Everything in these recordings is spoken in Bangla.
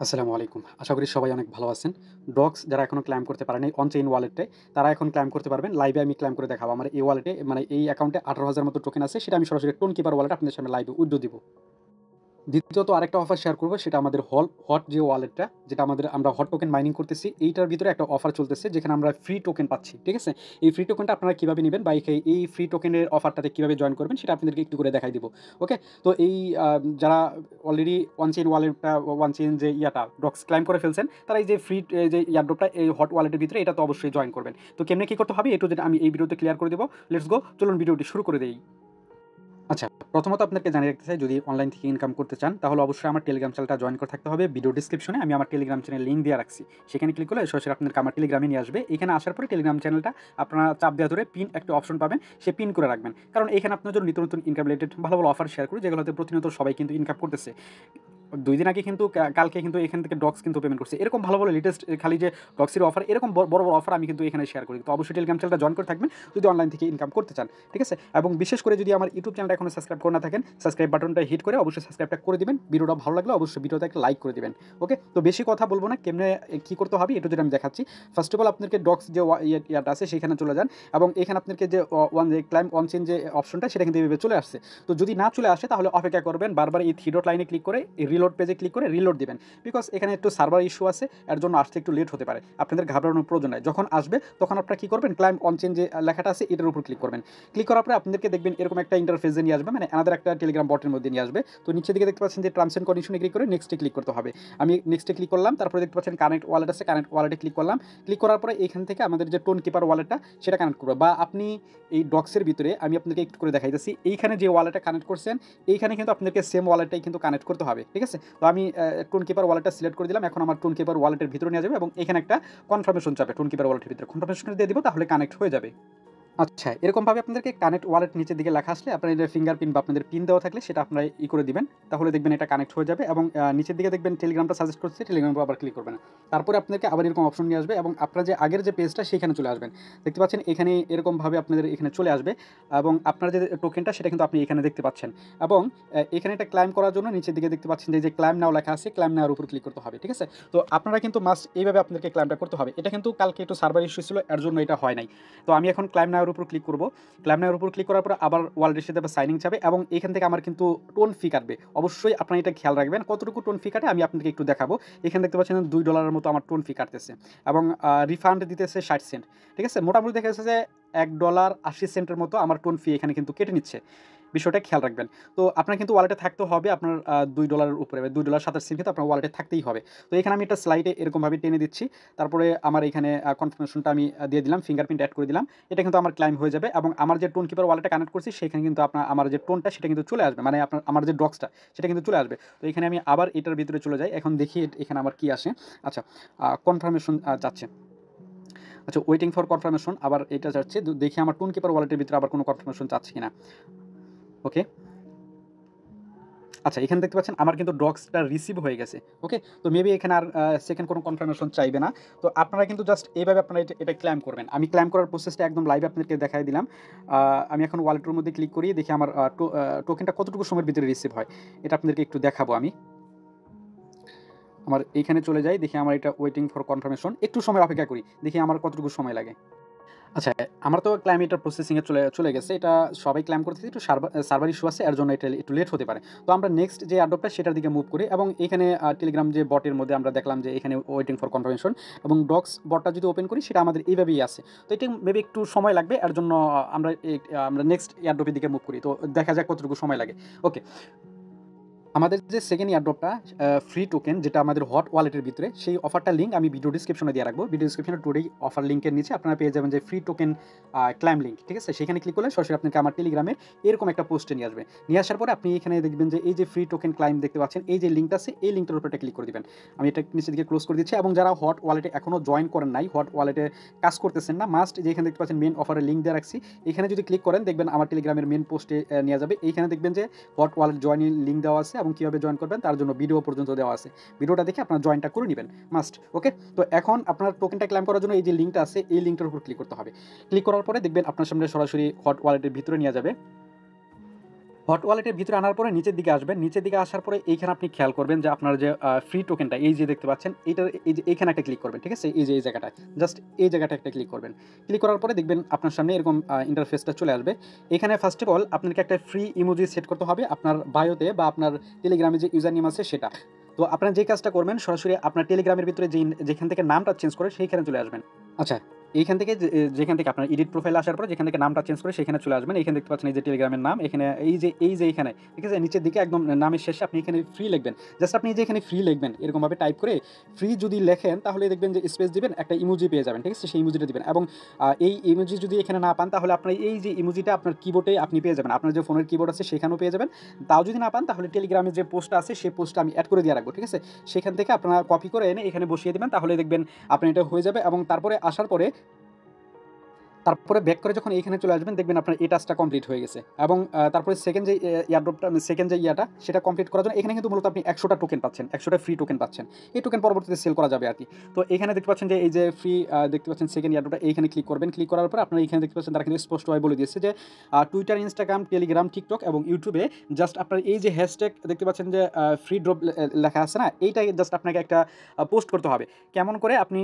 আসসালামু আলাইকুম। আশা করি সবাই অনেক ভালো আছেন। ডক্স যারা এখনো ক্লেইম করতে পারেনি অন চেইন ওয়ালেটে, তারা এখন ক্লেইম করতে পারবেন। লাইভে আমি ক্লেইম করে দেখাবো। আমার এই ওয়ালেটে মানে এই অ্যাকাউন্টে 18,000 মতো টোকেন আছে। সেটা আমি সরাসরি টোন কিপার ওয়ালেটে আপনাদের সামনে লাইভে উইথড্র দিব। দ্বিতীয়ত আরেকটা অফার শেয়ার করব সেটা আমাদের হট যে ওয়ালেটটা যেটা আমরা হট টোকেন মাইনিং করতেছি এইটার ভিতরে একটা অফার চলতেছে যেখানে আমরা ফ্রি টোকেন পাচ্ছি। ঠিক আছে? এই ফ্রি টোকেনটা আপনারা কিভাবে নিবেন বা এই ফ্রি টোকেনের অফারটাতে কিভাবে জয়েন করবেন সেটা আপনাদেরকে একটু করে দেখাই দিব। ওকে? তো আ যারা অলরেডি অন চেইন ওয়ালেটটা ওয়ান চেইন যে ডক্স ক্লাইম করে ফেলছেন তারা এই যে ফ্রি এই যে এয়ারড্রপটা এই হট ওয়ালেটের ভিতরে এটা তো অবশ্যই জয়েন করবেন। তো কেমনে কি করতে হবে এ টু জেড আমি এই ভিডিওতে ক্লিয়ার করে দেব। লেটস গো চলুন ভিডিওটি শুরু করে দেই। আচ্ছা, প্রথমত আপনাকে জানিয়ে রাখতে চাই যদি অনলাইন থেকে ইনকাম করতে চান তাহলে অবশ্যই আমার টেলিগ্রাম চ্যানেলটা জয়েন করে থাকতে হবে। ভিডিও ডেসক্রিপশনে আমি আমার টেলিগ্রাম চ্যানেল লিঙ্ক দিয়ে রাখছি। সেখানে ক্লিক করলে সরাসরি আপনাদেরকে আমার টেলিগ্রামে নিয়ে আসবে। এখানে আসার পরে টেলিগ্রাম চ্যানেলটা আপনারা চাপ দেওয়া ধরে পিন একটা অপশন পাবেন, সে পিন করে রাখবেন। কারণ এখানে আপনার জন্য নিত্য নতুন ইনকাম রিলেটেড ভালো, ভালো অফার শেয়ার করি যেগুলোতে প্রতিনিয়ত সবাই কিন্তু ইনকাম করতেছে। ২ দিন আগে কিন্তু কালকে কিন্তু এখান থেকে ডক্স কিন্তু পেমেন্ট করছে। এরকম ভালো, ভালো লেটেস্ট খালি যে ডক্সের অফার এরকম বড়, বড় অফার আমি কিন্তু এখানে শেয়ার করি। তো অবশ্যই টেলিগ্রাম চ্যানেলটা জয়েন করে থাকবেন যদি অনলাইন থেকে ইনকাম করতে চান। ঠিক আছে? এবং বিশেষ করে যদি আমার ইউটিউব চ্যানেলটা এখনো সাবস্ক্রাইব করে না থাকেন, সাবস্ক্রাইব বাটনটা হিট করে অবশ্যই সাবস্ক্রাইবটা করে দিবেন। ভিডিওটা ভালো লাগলে অবশ্যই ভিডিওতে একটা লাইক করে দিবেন। ওকে? তো বেশি কথা বলব না। কেমনে কি করতে হবে এটা যদি আমি দেখাচ্ছি। ফার্স্ট অফ অল আপনাদেরকে ডক্স যে ইয়াটা আছে সেখানে চলে যান এবং এখানে আপনাদেরকে যে ক্লাইম অন চেইন যে অপশনটা সেটা কিন্তু এভাবে চলে আসছে। তো যদি না চলে আসে তাহলে অপেক্ষা করবেন। বারবার এই 3 ডট লাইনে ক্লিক করে এই রিলোড পেজে ক্লিক করে রিলোড দিবেন। বিকজ এখানে একটু সার্ভার ইস্যু আছে। এর জন্য আসতে একটু লেট হতে পারে। আপনাদের ঘাবড়ানোর প্রয়োজন নাই। যখন আসবে তখন আপনারা কি করবেন? ক্লাইম অন চেইন যে লেখাটা আছে এটার উপর ক্লিক করবেন। ক্লিক করার পরে আপনাদেরকে দেখবেন এরকম একটা ইন্টারফেসে নিয়ে আসবে। মানে আমাদের একটা টেলিগ্রাম বটের মধ্যে নিয়ে আসবে। তো নিচের দিকে দেখতে পাচ্ছেন যে টার্মস এন্ড কন্ডিশনে ক্লিক করে নেক্সটে ক্লিক করতে হবে। আমি নেক্সটে ক্লিক করলাম। তারপরে দেখতে পাচ্ছেন কানেক্ট ওয়ালেট আছে। কানেক্ট ওয়ালেটে ক্লিক করলাম। ক্লিক করার পরে এখান থেকে আমাদের যে টোন কিপার ওয়ালেটটা সেটা কানেক্ট করবে। বা আপনি এই ডক্সের ভিতরে আমি আপনাদেরকে একটু করে দেখাইতেছি। এইখানে যে ওয়ালেটটা কানেক্ট করছেন এইখানে কিন্তু আপনাদেরকে সেম ওয়ালেটটাই কিন্তু কানেক্ট করতে হবে। ঠিক আছে? তো আমি টোন কিপার ওয়ালেটটা সিলেক্ট করে দিলাম। এখন আমার টোন কিপার ওয়ালেটের ভিতরে নিয়ে যাবে এবং এখানে একটা কনফার্মেশন চাবে টোন কিপার ওয়ালেটের ভিতরে। কনফার্মেশন দিয়ে দিব তাহলে কানেক্ট হয়ে যাবে। আচ্ছা, এরকমভাবে আপনাদেরকে কানেক্ট ওয়ালেট নিচের দিকে লেখা আসলে আপনার এটা ফিঙ্গারপ্রিন্ট বা আপনাদের পিন দেওয়া থাকলে সেটা আপনারা করে দিবেন। তাহলে দেখবেন এটা কানেক্ট হয়ে যাবে এবং নিচের দিকে দেখবেন টেলিগ্রামটা সাজেস্ট করছে, টেলিগ্রামে আবার ক্লিক করবেন। তারপরে আপনাদেরকে আবার এরকম অপশন নিয়ে আসবে এবং আপনার যে আগের যে পেজটা সেখানে চলে আসবেন। দেখতে পাচ্ছেন এখানে এরকমভাবে আপনাদের এখানে চলে আসবে এবং আপনার যে টোকেনটা সেটা কিন্তু আপনি এখানে দেখতে পাচ্ছেন এবং এখানে এটা ক্লাইম করার জন্য নিচের দিকে দেখতে পাচ্ছেন যে ক্লাইম নাও লেখা আছে, ক্লাইম নাওর উপর ক্লিক করতে হবে। ঠিক আছে? তো আপনারা কিন্তু মাস্ট এইভাবে আপনাদেরকে ক্লাইমটা করতে হবে। এটা কিন্তু কালকে একটু সার্ভার ইস্যু ছিল, এর জন্য এটা হয় নাই। তো আমি এখন ক্লাইম নাওর উপর ক্লিক করব। ক্লাইম নাওর উপর ক্লিক করার পর আবার ওয়ালেটের সাথে আবার সাইনিং চাবে এবং এখান থেকে আমার কিন্তু টোন ফি কাটবে। অবশ্যই আপনারা এটা খেয়াল রাখবেন কতটুকু টোন ফি কাটে আমি আপনাদেরকে একটু দেখাবো। এখানে দেখতে পাচ্ছেন $2 মতো আমার টোন ফি কাটতেছে এবং রিফান্ড দিতেছে 60 সেন্ট। ঠিক আছে? মোটামুটি দেখা যাচ্ছে যে $1.80 মতো আমার টোন ফি এখানে কিন্তু কেটে নিচ্ছে। বিষয়টা খেয়াল রাখবেন। তো আপনার কিন্তু ওয়ালেটে থাকতে হবে আপনার $2 উপরে $2.27 কিন্তু আপনার ওয়ালেটে থাকতেই হবে। তো এখানে আমি একটা স্লাইডে এরকমভাবে টেনে দিচ্ছি। তারপরে আমার এখানে কনফার্মেশনটা আমি দিয়ে দিলাম, ফিঙ্গারপ্রিন্ট এড করে দিলাম। এটা কিন্তু আমার ক্লাইম হয়ে যাবে এবং আমার যে টোন কিপার ওয়ালেটে কানেক্ট করছি সেখানে কিন্তু আমার যে টোনটা সেটা কিন্তু চলে আসবে। মানে আমার যে ডক্সটা সেটা কিন্তু চলে আসবে। তো এখানে আমি আবার এটার ভিতরে চলে যাই। এখন দেখি এখানে আমার কি আসে। আচ্ছা, কনফার্মেশন চাচ্ছে। আচ্ছা, ওয়েটিং ফর কনফার্মেশন আবার এটা চাচ্ছে। দেখি আমার টোন কিপার ওয়ালেটের ভিতরে আবার কোনো কনফার্মেশন চাচ্ছে কিনা। ওকে। আচ্ছা, এখানে দেখতে পাচ্ছেন আমার কিন্তু ডক্সটা রিসিভ হয়ে গেছে। ওকে? তো মেবি এখানে আর সেকেন্ড কোনো কনফার্মেশন চাইবে না। তো আপনারা কিন্তু জাস্ট এইভাবে আপনারা এটা ক্লেইম করবেন। আমি ক্লেইম করার প্রসেসটা একদম লাইভে আপনাদেরকে দেখায় দিলাম। আমি এখন ওয়ালেটের মধ্যে ক্লিক করি। দেখি আমার টোকেনটা কতটুকু সময়ের ভিতরে রিসিভ হয়। এটা আপনাদেরকে একটু দেখাবো আমি। আমার এইখানে চলে যাই। দেখি আমার এটা ওয়েটিং ফর কনফার্মেশন। একটু সময় অপেক্ষা করি। দেখি আমার কতটুকু সময় লাগে। আচ্ছা, আমার তো ক্লাইম এটা প্রসেসিং এ চলে চলে গেছে। এটা সবাই ক্লাইম করতেছে, একটু সার্ভার ইস্যু আছে, এর জন্য এটা একটু লেট হতে পারে। তো আমরা নেক্সট যে অ্যাডপটা সেটার দিকে মুভ করি এবং এখানে টেলিগ্রাম যে বটের মধ্যে আমরা দেখলাম যে এখানে ওয়েটিং ফর কনফার্মেশন এবং ডক্স বটটা যদি ওপেন করি সেটা আমাদের এইভাবেই আছে। তো এটা মেবি একটু সময় লাগবে। এর জন্য আমরা নেক্সট এয়ারড্রপের দিকে মুভ করি। তো দেখা যাক কতটুকু সময় লাগে। ওকে। আমাদের যে সেকেন্ড এয়ারড্রপটা ফ্রি টোকেন যেটা আমাদের হট ওয়ালেটের ভিতরে সেই অফারটার লিঙ্ক আমি ভিডিও ডিসক্রিপশনে দিয়ে রাখবো। ভিডিও ডিসক্রিপশনে টুডেই অফার লিঙ্কের নিচে আপনারা পেয়ে যাবেন যে ফ্রি টোকেন ক্লাইম লিঙ্ক। ঠিক আছে? সেখানে ক্লিক করলে সরাসরি আপনাকে আমার টেলিগ্রামের এরকম একটা পোস্টে নিয়ে আসবে। নিয়ে আসার পরে আপনি এখানে দেখবেন যে এই যে ফ্রি টোকেন ক্লাইম দেখতে পাচ্ছেন, এই যে লিঙ্কটা আছে এই লিঙ্কটার উপর একটা ক্লিক করে দিবেন। আমি এটা নিচের দিকে ক্লোজ করে দিচ্ছি এবং যারা হট ওয়ালেটে এখনো জয়েন করেন নাই, হট ওয়ালেটে কাজ করতেছেন না, মাস্ট যে এখানে দেখতে পাচ্ছেন মেইন অফারের লিঙ্ক দিয়ে রাখছি। এখানে যদি ক্লিক করেন দেখবেন আমার টেলিগ্রামের মেইন পোস্টে নিয়ে যাবে। এইখানে দেখবেন যে হট ওয়ালেট জয়েনের লিঙ্ক দেওয়া আছে এবং কিভাবে জয়েন করবেন তার জন্য ভিডিও পর্যন্ত দেওয়া আছে। ভিডিওটা দেখে আপনারা জয়েনটা করে নেবেন মাস্ট। ওকে? তো এখন আপনার টোকেনটা ক্লেইম করার জন্য এই যে লিঙ্কটা আছে এই লিঙ্কটার উপর ক্লিক করতে হবে। ক্লিক করার পরে দেখবেন আপনার সামনে সরাসরি হট ওয়ালেটের ভিতরে নিয়ে যাবে। হট ওয়ালেটের ভিতরে আনার পরে নিচের দিকে আসবেন। নিচের দিকে আসার পরে এইখানে আপনি খেয়াল করবেন যে আপনার যে ফ্রি টোকেনটা এই যে দেখতে পাচ্ছেন, এইটার এই যে এইখানে একটা ক্লিক করবেন। ঠিক আছে? এই যে এই জায়গাটায়। জাস্ট এই জায়গাটায় একটা ক্লিক করবেন। ক্লিক করার পরে দেখবেন আপনার সামনে এরকম ইন্টারফেসটা চলে আসবে। এখানে ফার্স্ট অফ অল আপনাকে একটা ফ্রি ইমোজি সেট করতে হবে আপনার বায়োতে বা আপনার টেলিগ্রামে যে ইউজার নেম আছে সেটা। তো আপনারা যে কাজটা করবেন সরাসরি আপনার টেলিগ্রামের ভিতরে যেখান থেকে নামটা চেঞ্জ করে সেইখানে চলে আসবেন। আচ্ছা, এইখান থেকে যেখান থেকে আপনার এডিট প্রোফাইল আসার পরে যেখান থেকে নামটা চেঞ্জ করে সেখানে চলে আসবেন। এখানে দেখতে পাচ্ছেন এই যে টেলিগ্রামের নাম, এখানে এই যে এখানে, ঠিক আছে? নিচের দিকে একদম নামের শেষে আপনি এখানে ফ্রি লিখবেন। জাস্ট আপনি যে এখানে ফ্রি লিখবেন এরকমভাবে টাইপ করে ফ্রি যদি লেখেন তাহলে দেখবেন যে স্পেস দিবেন, একটা ইমোজি পেয়ে যাবেন। ঠিক আছে? সেই ইমোজিটা দিবেন এবং এই ইমোজি যদি এখানে না পান তাহলে আপনার এই যে ইমোজিটা আপনার কিবোর্ডে আপনি পেয়ে যাবেন। আপনার যে ফোনের কিবোর্ড আছে সেখানেও পেয়ে যাবেন। তাও যদি না পান তাহলে টেলিগ্রামে যে পোস্টটা আছে সেই পোস্টটা আমি অ্যাড করে দিয়ে রাখবো। ঠিক আছে? সেখান থেকে আপনারা কপি করে এনে এখানে বসিয়ে দিবেন, তাহলে দেখবেন আপনার এটা হয়ে যাবে এবং তারপরে আসার পরে তারপরে ব্যাক করে যখন এইখানে চলে আসবেন দেখবেন আপনার এই টাস্কটা কমপ্লিট হয়ে গেছে এবং তারপরে সেকেন্ড যে এয়ারড্রপটা সেকেন্ড যে ইয়াটা সেটা কমপ্লিট করার জন্য এখানে কিন্তু মূলত আপনি 100টা টোকেন পাচ্ছেন, 100টা ফ্রি টোকেন পাচ্ছেন। এই টোকেন পরবর্তীতে সেল করা যাবে আর কি। তো এখানে দেখতে পাচ্ছেন যে এই যে ফ্রি দেখতে পাচ্ছেন সেকেন্ড এয়ারড্রপটা, এইখানে ক্লিক করবেন। ক্লিক করার পর আপনারা এখানে দেখতে পাচ্ছেন তারা কিন্তু স্পষ্টভাবে বলে দিয়েছে যে টুইটার, ইনস্টাগ্রাম, টেলিগ্রাম, টিকটক এবং ইউটিউবে জাস্ট আপনার এই যে হ্যাশট্যাগ দেখতে পাচ্ছেন যে ফ্রি ড্রপ লেখা আছে না, এইটাই জাস্ট আপনাকে একটা পোস্ট করতে হবে। কেমন করে? আপনি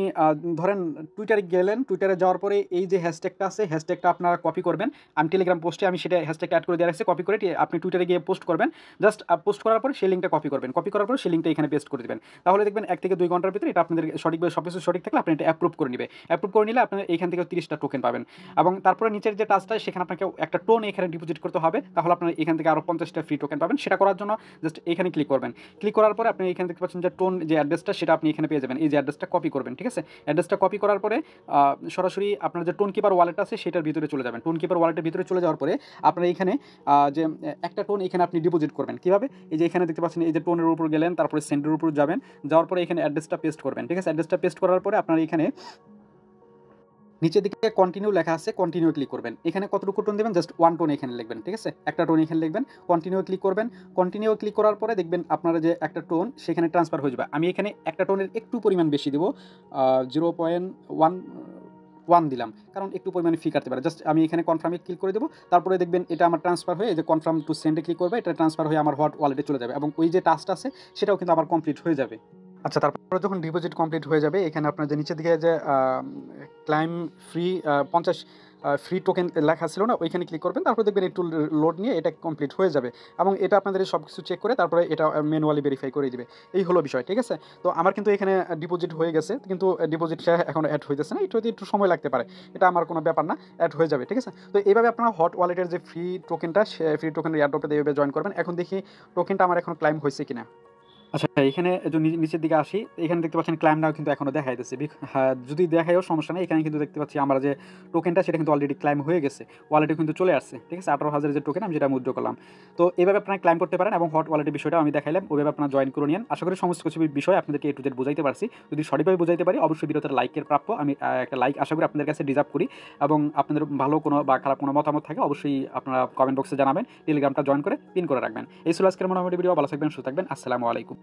ধরেন টুইটারে গেলেন, টুইটারে যাওয়ার পরে এই যে হ্যাশট্যাগটা আছে হ্যাশট্যাগটা আপনারা কপি করবেন। আমি টেলিগ্রাম পোস্টে আমি সেটা হ্যাশট্যাগটা অ্যাড করে দিয়ে রাখছি, কপি করে আপনি টুইটারে গিয়ে পোস্ট করবেন। জাস্ট পোস্ট করার পরে সেই লিঙ্কটা কপি করবেন। কপি করার পরে সেই লিঙ্কটা এখানে পেস্ট করে দিবেন। তাহলে দেখবেন 1 থেকে 2 ঘন্টার ভিতরে এটা আপনাদের সঠিকভাবে সবকিছু সঠিক থাকলে আপনি এটা অ্যাপ্রুভ করে নিবে। অ্যাপ্রুভ করে নিলে আপনার এইখান থেকে 30টা টোকেন পাবেন এবং তারপরে নিচের যে টাস্কটা সেখানে আপনাকে একটা টোন এখানে ডিপোজিট করতে হবে। তাহলে আপনার এখান থেকে আরও 50টা ফ্রি টোকেন পাবেন। সেটা করার জন্য জাস্ট এখানে ক্লিক করবেন। ক্লিক করার পরে আপনি এখানে দেখতে পাচ্ছেন যে টোন যে অ্যাড্রেসটা সেটা আপনি এখানে পেয়ে যাবেন। এই যে অ্যাড্রেসটা কপি করবেন। ঠিক আছে? অ্যাড্রেসটা কপি করার পরে সরাসরি আপনার যে টোন কিপার ওয়ালেট আছে সেটার ভিতরে চলে যাবেন। টোন কিপার ওয়ালেটের ভিতরে চলে যাওয়ার পরে আপনার এইখানে যে একটা টোন এখানে আপনি ডিপোজিট করবেন। কীভাবে? এই যে এখানে দেখতে পাচ্ছেন এই যে টোনের উপর গেলেন, তারপরে সেন্ডের উপর যাবেন, যাওয়ার পরে এখানে অ্যাড্রেসটা পেস্ট করবেন। ঠিক আছে? অ্যাড্রেসটা পেস্ট করার পরে আপনার এখানে নিচের দিকে কন্টিনিউ লেখা আছে, কন্টিনিউ ক্লিক করবেন। এখানে কতটুকু টোন দেবেন? জাস্ট 1 টোন এখানে লিখবেন। ঠিক আছে? একটা টোন এখানে লিখবেন, কন্টিনিউ ক্লিক করবেন। কন্টিনিউ ক্লিক করার পরে দেখবেন আপনারা যে একটা টোন সেখানে ট্রান্সফার হয়ে যাবে। আমি এখানে একটা টোনের একটু পরিমাণ বেশি দেবো, 0.1 দিলাম, কারণ একটু পরিমাণে ফি কাটতে পারে। জাস্ট আমি এখানে কনফার্মে ক্লিক করে দেবো। তারপরে দেখবেন এটা আমার ট্রান্সফার হয়ে এই যে কনফার্ম টু সেন্ডে ক্লিক করবে, এটা ট্রান্সফার হয়ে আমার হট ওয়ালেটে চলে যাবে এবং ওই যে টাস্কটা আছে সেটাও কিন্তু আমার কমপ্লিট হয়ে যাবে। আচ্ছা, তারপরে যখন ডিপোজিট কমপ্লিট হয়ে যাবে এখানে আপনার যে নিচের দিকে যে ক্লাইম ফ্রি 50 ফ্রি টোকেন লেখা ছিল না, ওইখানে ক্লিক করবেন। তারপরে দেখবেন একটু লোড নিয়ে এটা কমপ্লিট হয়ে যাবে এবং এটা আপনাদের সব কিছু চেক করে তারপরে এটা ম্যানুয়ালি ভেরিফাই করে দিবে। এই হলো বিষয়। ঠিক আছে? তো আমার কিন্তু এখানে ডিপোজিট হয়ে গেছে, কিন্তু ডিপোজিটটা এখন অ্যাড হইতেছে না। এটা হতে একটু সময় লাগতে পারে। এটা আমার কোনো ব্যাপার না, অ্যাড হয়ে যাবে। ঠিক আছে? তো এইভাবে আপনারা হট ওয়ালেটের যে ফ্রি টোকেনটা ফ্রি টোকেনের এয়ারড্রপটা এইভাবে জয়েন করবেন। এখন দেখি টোকেনটা আমার এখন ক্লাইম হয়েছে কিনা। আচ্ছা, এখানে যদি নিচের দিকে আসি, এখানে দেখতে পাচ্ছেন ক্লাইম নাও কিন্তু এখনো দেখাইতেছে। হ্যাঁ, যদি দেখায়ও সমস্যা নেই। এখানে কিন্তু দেখতে পাচ্ছি আমরা যে টোকেনটা সেটা কিন্তু অলরেডি ক্লাইম হয়ে গেছে। ওয়ালেটে কিন্তু চলে আসছে। ঠিক আছে? 18,000 যে টোকেন আমি যেটা উইথড্র করলাম। তো এভাবে আপনারা ক্লাইম করতে পারেন এবং হট ওয়ালেটের বিষয়টাও আমি দেখাইলাম। ওইভাবে আপনারা জয়েন করে নিন। আশা করি সমস্ত কিছু বিষয় আপনাদেরকে A to Z বুঝাইতে পারছি। যদি সঠিকভাবে বুঝাইতে পারি অবশ্যই ভিডিওতে লাইকের প্রাপ্য। আমি একটা লাইক আশা করি আপনাদের কাছে ডিজার্ভ করি এবং আপনাদের ভালো কোনো বা খারাপ কোনো মতামত থাকে অবশ্যই আপনারা কমেন্ট বক্সে জানাবেন। টেলিগ্রামটা জয়েন করে পিন করে রাখবেন। এই ছিল আজকের মোটামুটি ভিডিও। ভালো থাকবেন, সুস্থ থাকবেন। আসসালামু আলাইকুম।